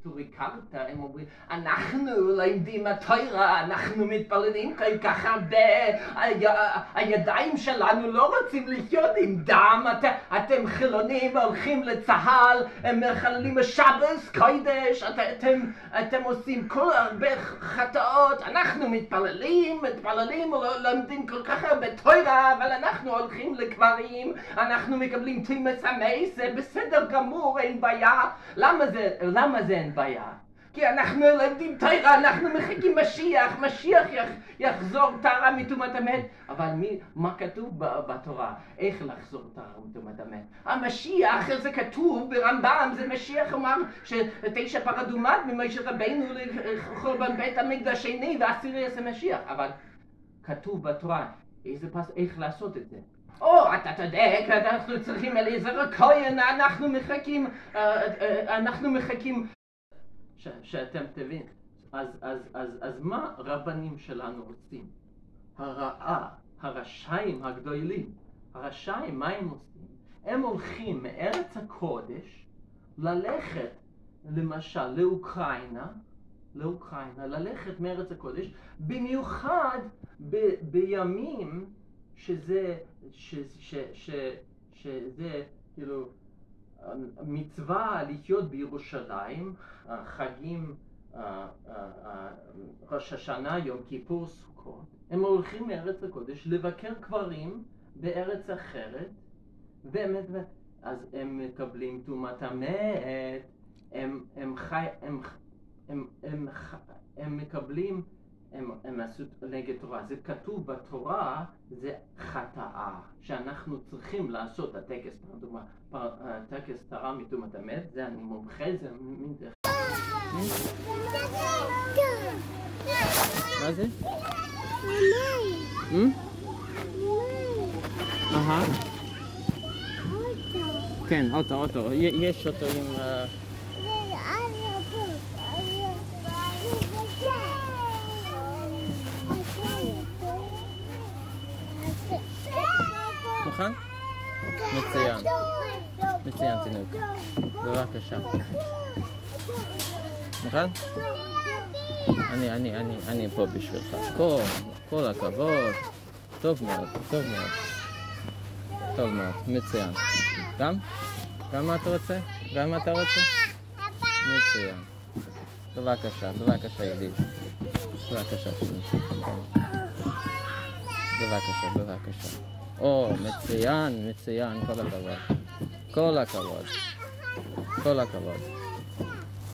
טורי קרתא, הם אומרים, אנחנו לומדים התורה, אנחנו מתפללים כל כך הרבה, הידיים שלנו לא רוצים לחיות עם דם, אתם חילונים, הולכים לצהל, הם מחללים בשבס, קודש, אתם עושים כל הרבה חטאות, אנחנו מתפללים, לומדים כל כך הרבה תורה, אבל אנחנו הולכים לקברים, אנחנו מקבלים תימוס המס, זה בסדר גמור, אין בעיה. למה זה אין בעיה? כי אנחנו לומדים תורה, אנחנו מחכים משיח יחזור טהרה מטומאת המת. אבל מה כתוב בתורה? איך לחזור טהרה מטומאת המת? המשיח, זה כתוב ברמב"ם, זה משיח אמר ש9 פרדומת ממשה רבינו לחורבן בית המקדש שני ועשירי יעשה משיח. אבל כתוב בתורה איך לעשות את זה. אתה צודק, אנחנו צריכים אליעזר הכהן, אנחנו מחכים שאתם תבין. אז מה רבנים שלנו רוצים? הרשעים הגדולים, הרשעים, מה הם עושים? הם הולכים מארץ הקודש ללכת, למשל, לאוקראינה, ללכת מארץ הקודש, במיוחד בימים שזה כאילו מצווה לחיות בירושלים, חגים, ראש השנה, יום כיפור, סוכות. הם הולכים מארץ הקודש לבקר קברים בארץ אחרת, אז הם מקבלים טומאת המת, הם מקבלים, הם עשו נגד תורה. זה כתוב בתורה, זה חטאה, שאנחנו צריכים לעשות הטקס, טקס טהרה מטומאת המת, זה אני מומחה, זה מין דרך. מה זה? כן, אוטו, יש אוטו עם... מוכן? מצוין תינוק. בבקשה. מוכן? אני פה בשבילך. כל הכבוד. טוב מאוד. מצוין. גם מה אתה רוצה? מצוין. בבקשה ידיד. בבקשה. מצוין, כל הכבוד.